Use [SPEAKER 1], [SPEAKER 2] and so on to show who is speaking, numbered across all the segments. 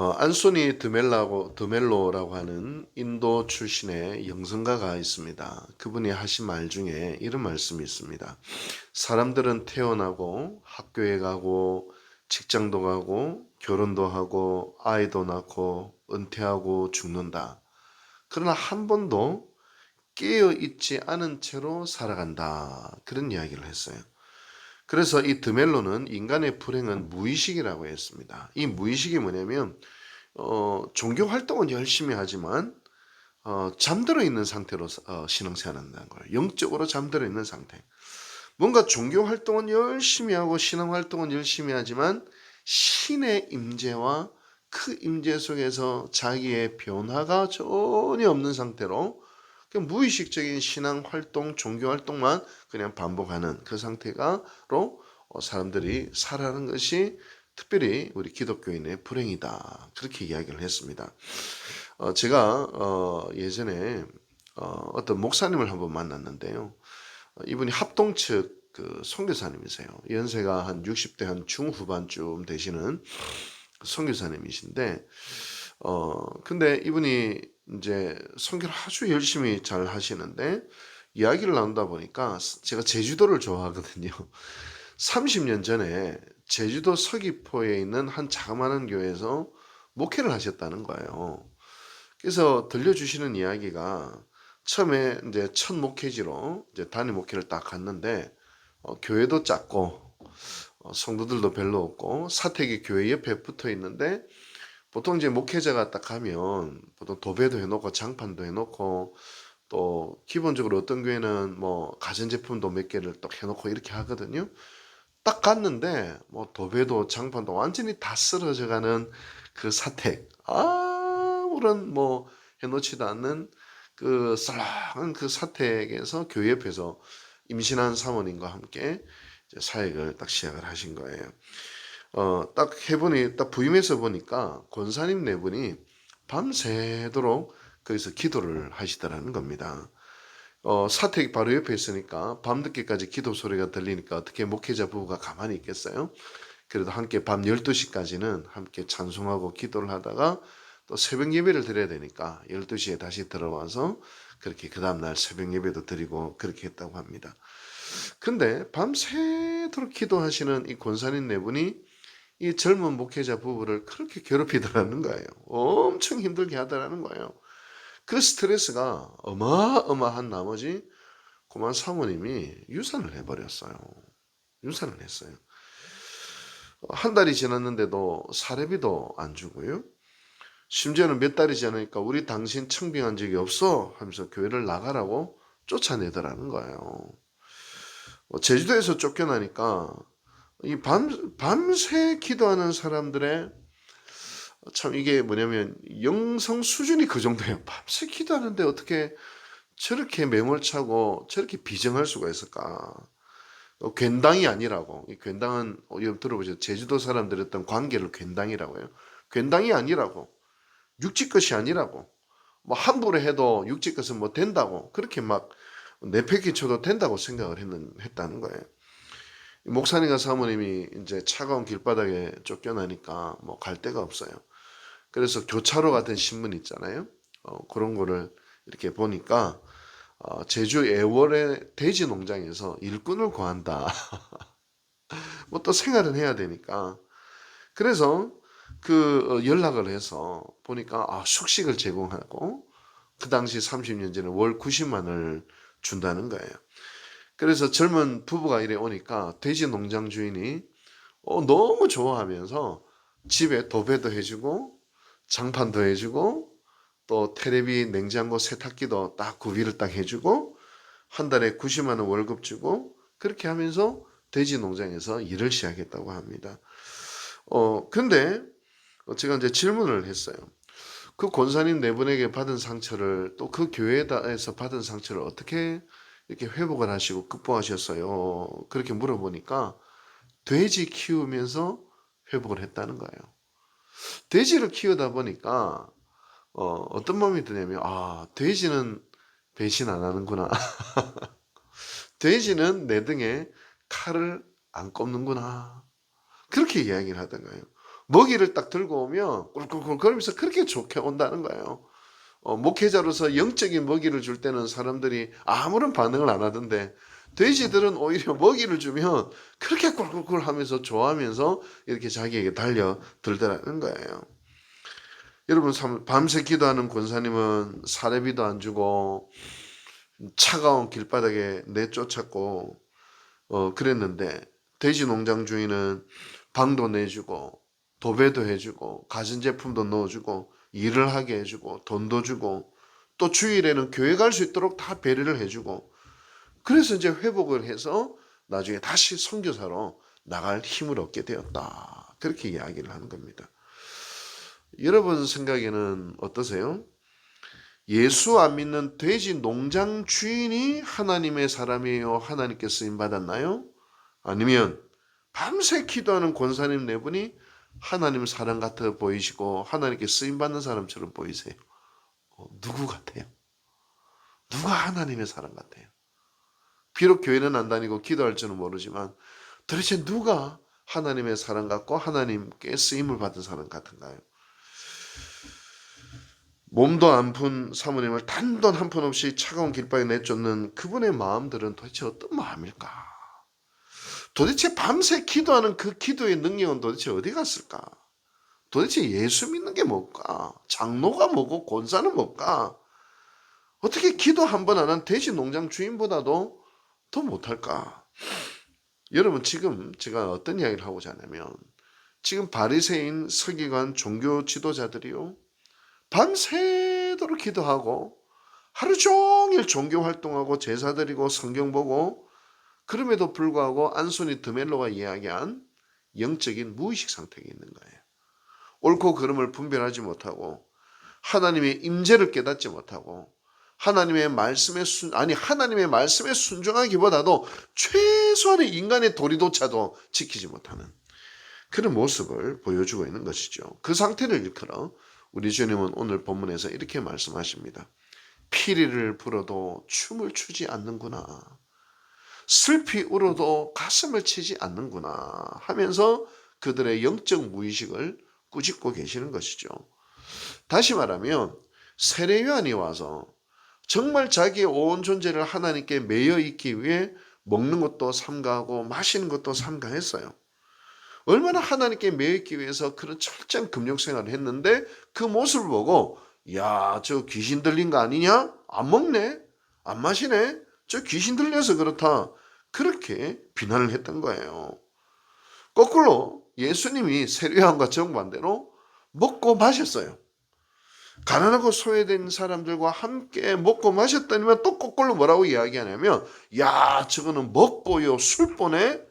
[SPEAKER 1] 안소니 드멜로라고 하는 인도 출신의 영성가가 있습니다. 그분이 하신 말 중에 이런 말씀이 있습니다. 사람들은 태어나고 학교에 가고 직장도 가고 결혼도 하고 아이도 낳고 은퇴하고 죽는다. 그러나 한 번도 깨어 있지 않은 채로 살아간다. 그런 이야기를 했어요. 그래서 이 드멜로는 인간의 불행은 무의식이라고 했습니다. 이 무의식이 뭐냐면 종교 활동은 열심히 하지만 잠들어 있는 상태로 신앙생활한다는 거예요. 영적으로 잠들어 있는 상태. 뭔가 종교 활동은 열심히 하고 신앙 활동은 열심히 하지만 신의 임재와 그 임재 속에서 자기의 변화가 전혀 없는 상태로 그냥 무의식적인 신앙 활동, 종교 활동만 그냥 반복하는 그 상태가로 사람들이 살아가는 것이 특별히 우리 기독교인의 불행이다. 그렇게 이야기를 했습니다. 제가 예전에 어떤 목사님을 한번 만났는데요. 이분이 합동 측 그 선교사님이세요. 연세가 한 60대 한 중후반쯤 되시는 선교사님이신데, 근데 이분이 이제 선교를 아주 열심히 잘 하시는데, 이야기를 나누다 보니까 제가 제주도를 좋아하거든요. 30년 전에 제주도 서귀포에 있는 한 자그마한 교회에서 목회를 하셨다는 거예요. 그래서 들려주시는 이야기가 처음에 이제 첫 목회지로 이제 단위 목회를 딱 갔는데 교회도 작고 성도들도 별로 없고 사택이 교회 옆에 붙어 있는데 보통 이제 목회자가 딱 가면 보통 도배도 해놓고 장판도 해놓고 또 기본적으로 어떤 교회는 뭐 가전제품도 몇 개를 또 해놓고 이렇게 하거든요. 딱 갔는데 뭐 도배도 장판도 완전히 다 쓰러져가는 그 사택, 아무런 뭐 해놓지도 않는 그 썰렁한 그 사택에서 교회 옆에서 임신한 사모님과 함께 이제 사역을 딱 시작을 하신 거예요. 딱 해보니 딱 부임해서 보니까 권사님 네 분이 밤새도록 거기서 기도를 하시더라는 겁니다. 사택이 바로 옆에 있으니까 밤늦게까지 기도 소리가 들리니까 어떻게 목회자 부부가 가만히 있겠어요? 그래도 함께 밤 12시까지는 함께 찬송하고 기도를 하다가 또 새벽 예배를 드려야 되니까 12시에 다시 들어와서 그렇게 그 다음날 새벽 예배도 드리고 그렇게 했다고 합니다. 근데 밤새도록 기도하시는 이 권사님 네 분이 이 젊은 목회자 부부를 그렇게 괴롭히더라는 거예요. 엄청 힘들게 하더라는 거예요. 그 스트레스가 어마어마한 나머지 그만 사모님이 유산을 해버렸어요. 유산을 했어요. 한 달이 지났는데도 사례비도 안 주고요. 심지어는 몇 달이 지나니까 우리 당신 청빙한 적이 없어 하면서 교회를 나가라고 쫓아내더라는 거예요. 제주도에서 쫓겨나니까 이 밤새 기도하는 사람들의 참 이게 뭐냐면 영성 수준이 그 정도예요. 밤새 기도하는데 어떻게 저렇게 매몰차고 저렇게 비정할 수가 있을까? 괜당이 아니라고. 이 괜당은 여러분 들어보셨죠? 제주도 사람들이 어떤 관계를 괜당이라고 해요. 괜당이 아니라고. 육지 것이 아니라고. 뭐 함부로 해도 육지 것은 뭐 된다고. 그렇게 막 내팽개 쳐도 된다고 생각을 했다는 거예요. 목사님과 사모님이 이제 차가운 길바닥에 쫓겨나니까 뭐 갈 데가 없어요. 그래서 교차로 같은 신문 있잖아요. 그런 거를 이렇게 보니까 제주 애월의 돼지 농장에서 일꾼을 구한다. 뭐 또 생활은 해야 되니까. 그래서 그 연락을 해서 보니까 숙식을 제공하고 그 당시 30년 전에 월 90만을 준다는 거예요. 그래서 젊은 부부가 이래 오니까 돼지 농장 주인이 너무 좋아하면서 집에 도배도 해주고 장판도 해주고 또 테레비, 냉장고, 세탁기도 딱 구비를 딱 해주고 한 달에 90만 원 월급 주고 그렇게 하면서 돼지 농장에서 일을 시작했다고 합니다. 근데 제가 이제 질문을 했어요. 그 권사님 네 분에게 받은 상처를 또 그 교회에서 받은 상처를 어떻게 이렇게 회복을 하시고 극복하셨어요? 그렇게 물어보니까 돼지 키우면서 회복을 했다는 거예요. 돼지를 키우다 보니까 어떤 마음이 드냐면 돼지는 배신 안 하는구나. 돼지는 내 등에 칼을 안 꼽는구나. 그렇게 이야기를 하던 거예요. 먹이를 딱 들고 오면 꿀꿀꿀 거리면서 그렇게 좋게 온다는 거예요. 목회자로서 영적인 먹이를 줄 때는 사람들이 아무런 반응을 안 하던데 돼지들은 오히려 먹이를 주면 그렇게 꿀꿀꿀 하면서 좋아하면서 이렇게 자기에게 달려들더라는 거예요. 여러분, 밤새 기도하는 권사님은 사례비도 안 주고 차가운 길바닥에 내쫓았고 그랬는데, 돼지 농장 주인은 방도 내주고 도배도 해주고 가전제품도 넣어주고 일을 하게 해주고 돈도 주고 또 주일에는 교회 갈 수 있도록 다 배려를 해주고, 그래서 이제 회복을 해서 나중에 다시 선교사로 나갈 힘을 얻게 되었다. 그렇게 이야기를 하는 겁니다. 여러분 생각에는 어떠세요? 예수 안 믿는 돼지 농장 주인이 하나님의 사람이에요? 하나님께 쓰임 받았나요? 아니면 밤새 기도하는 권사님 네 분이 하나님 사람 같아 보이시고 하나님께 쓰임 받는 사람처럼 보이세요? 누구 같아요? 누가 하나님의 사람 같아요? 비록 교회는 안 다니고 기도할 줄은 모르지만 도대체 누가 하나님의 사람 같고 하나님께 쓰임을 받은 사람 같은가요? 몸도 안 푼 사모님을 단돈 한 푼 없이 차가운 길바에 내쫓는 그분의 마음들은 도대체 어떤 마음일까? 도대체 밤새 기도하는 그 기도의 능력은 도대체 어디 갔을까? 도대체 예수 믿는 게 뭘까? 장로가 뭐고 권사는 뭘까? 어떻게 기도 한 번 안 한 돼지 농장 주인보다도 더 못할까? 여러분, 지금 제가 어떤 이야기를 하고자 하냐면, 지금 바리새인 서기관 종교 지도자들이요, 밤새도록 기도하고 하루 종일 종교 활동하고 제사 드리고 성경 보고, 그럼에도 불구하고 안소니 드멜로가 이야기한 영적인 무의식 상태에 있는 거예요. 옳고 그름을 분별하지 못하고 하나님의 임재를 깨닫지 못하고 하나님의 말씀에 순종하기보다도 최소한의 인간의 도리도차도 지키지 못하는 그런 모습을 보여주고 있는 것이죠. 그 상태를 일컬어 우리 주님은 오늘 본문에서 이렇게 말씀하십니다. 피리를 불어도 춤을 추지 않는구나. 슬피 울어도 가슴을 치지 않는구나 하면서 그들의 영적 무의식을 꾸짖고 계시는 것이죠. 다시 말하면 세례 요한이 와서 정말 자기의 온 존재를 하나님께 매여 있기 위해 먹는 것도 삼가하고 마시는 것도 삼가했어요. 얼마나 하나님께 매여 있기 위해서 그런 철저한 금욕 생활을 했는데 그 모습을 보고, 야, 저 귀신 들린 거 아니냐? 안 먹네? 안 마시네? 저 귀신 들려서 그렇다. 그렇게 비난을 했던 거예요. 거꾸로 예수님이 세례 요한과 정반대로 먹고 마셨어요. 가난하고 소외된 사람들과 함께 먹고 마셨다면 또 거꾸로 뭐라고 이야기하냐면, 야, 저거는 먹보요 술보네,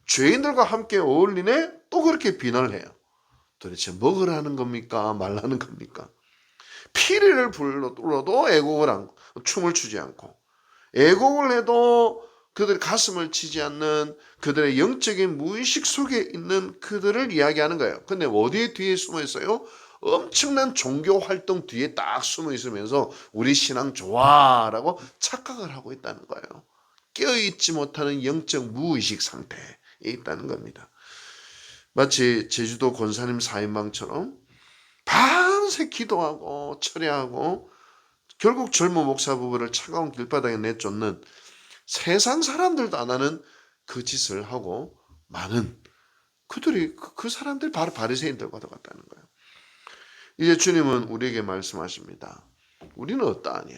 [SPEAKER 1] 죄인들과 함께 어울리네, 또 그렇게 비난을 해요. 도대체 먹으라는 겁니까 말라는 겁니까? 피리를 불러도 애곡을 않고 춤을 추지 않고, 애곡을 해도 그들의 가슴을 치지 않는 그들의 영적인 무의식 속에 있는 그들을 이야기하는 거예요. 근데 어디에 뒤에 숨어 있어요? 엄청난 종교 활동 뒤에 딱 숨어 있으면서 우리 신앙 좋아라고 착각을 하고 있다는 거예요. 깨어있지 못하는 영적 무의식 상태에 있다는 겁니다. 마치 제주도 권사님 4인방처럼 밤새 기도하고 철야하고 결국 젊은 목사 부부를 차가운 길바닥에 내쫓는 세상 사람들도 안 하는 그 짓을 하고 많은 그들이 그 사람들 바로 바리새인들과 같다는 거예요. 이제 주님은 우리에게 말씀하십니다. 우리는 어떠하냐?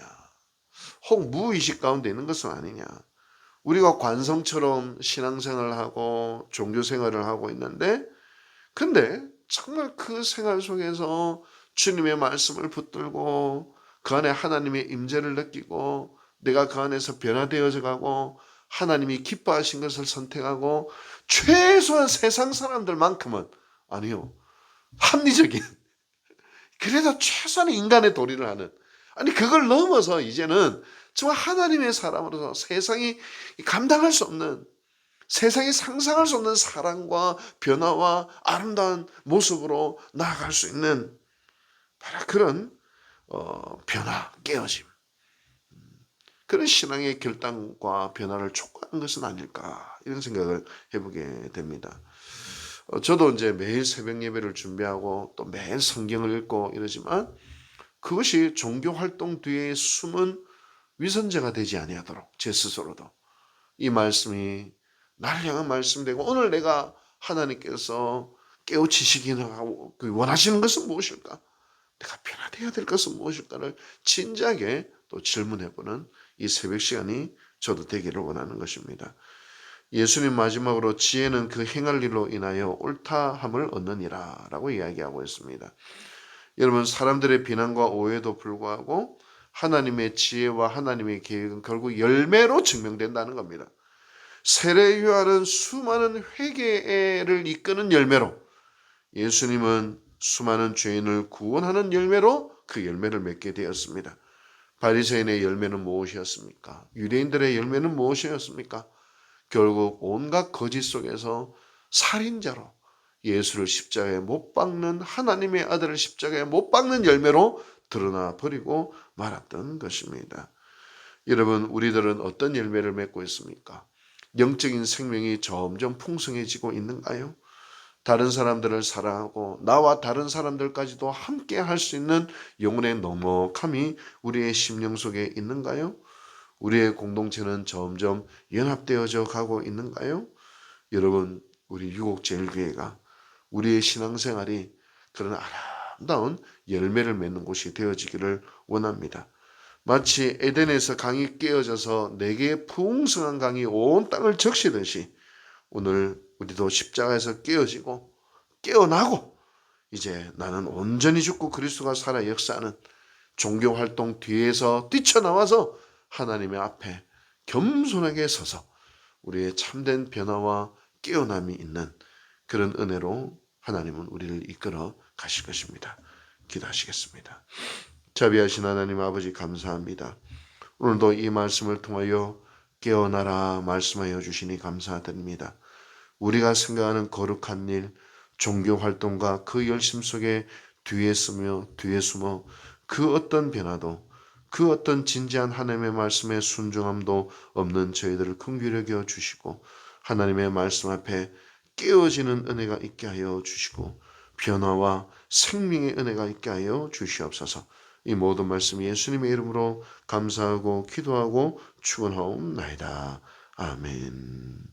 [SPEAKER 1] 혹 무의식 가운데 있는 것은 아니냐? 우리가 관성처럼 신앙생활을 하고 종교생활을 하고 있는데, 근데 정말 그 생활 속에서 주님의 말씀을 붙들고 그 안에 하나님의 임재를 느끼고 내가 그 안에서 변화되어져 가고 하나님이 기뻐하신 것을 선택하고 최소한 세상 사람들만큼은 아니요, 합리적인, 그래도 최소한의 인간의 도리를 하는, 아니 그걸 넘어서 이제는 정말 하나님의 사람으로서 세상이 감당할 수 없는, 세상이 상상할 수 없는 사랑과 변화와 아름다운 모습으로 나아갈 수 있는 바로 그런 변화, 깨어짐, 그런 신앙의 결단과 변화를 촉구하는 것은 아닐까, 이런 생각을 해보게 됩니다. 저도 이제 매일 새벽 예배를 준비하고 또 매일 성경을 읽고 이러지만 그것이 종교 활동 뒤에 숨은 위선제가 되지 아니하도록 제 스스로도 이 말씀이 나를 향한 말씀되고 오늘 내가 하나님께서 깨우치시기 원하시는 것은 무엇일까? 내가 변화되어야 될 것은 무엇일까를 진지하게 또 질문해보는 이 새벽 시간이 저도 되기를 원하는 것입니다. 예수님 마지막으로 지혜는 그 행할 일로 인하여 옳다함을 얻느니라 라고 이야기하고 있습니다. 여러분, 사람들의 비난과 오해도 불구하고 하나님의 지혜와 하나님의 계획은 결국 열매로 증명된다는 겁니다. 세례요한은 수많은 회개를 이끄는 열매로, 예수님은 수많은 죄인을 구원하는 열매로 그 열매를 맺게 되었습니다. 바리새인의 열매는 무엇이었습니까? 유대인들의 열매는 무엇이었습니까? 결국 온갖 거짓 속에서 살인자로 예수를 십자가에 못 박는, 하나님의 아들을 십자가에 못 박는 열매로 드러나 버리고 말았던 것입니다. 여러분, 우리들은 어떤 열매를 맺고 있습니까? 영적인 생명이 점점 풍성해지고 있는가요? 다른 사람들을 사랑하고 나와 다른 사람들까지도 함께 할 수 있는 영혼의 넉넉함이 우리의 심령 속에 있는가요? 우리의 공동체는 점점 연합되어져 가고 있는가요? 여러분, 우리 유곡제일교회가 우리의 신앙생활이 그런 아름다운 열매를 맺는 곳이 되어지기를 원합니다. 마치 에덴에서 강이 깨어져서 네 개의 풍성한 강이 온 땅을 적시듯이 오늘 우리도 십자가에서 깨어지고 깨어나고 이제 나는 온전히 죽고 그리스도가 살아 역사하는 종교활동 뒤에서 뛰쳐나와서 하나님의 앞에 겸손하게 서서 우리의 참된 변화와 깨어남이 있는 그런 은혜로 하나님은 우리를 이끌어 가실 것입니다. 기도하시겠습니다. 자비하신 하나님 아버지, 감사합니다. 오늘도 이 말씀을 통하여 깨어나라 말씀하여 주시니 감사드립니다. 우리가 생각하는 거룩한 일, 종교활동과 그 열심 속에 뒤에 숨어 그 어떤 변화도, 그 어떤 진지한 하나님의 말씀에 순종함도 없는 저희들을 긍휼히 여겨 주시고 하나님의 말씀 앞에 깨어지는 은혜가 있게 하여 주시고 변화와 생명의 은혜가 있게 하여 주시옵소서. 이 모든 말씀 예수님의 이름으로 감사하고 기도하고 축원하옵나이다. 아멘.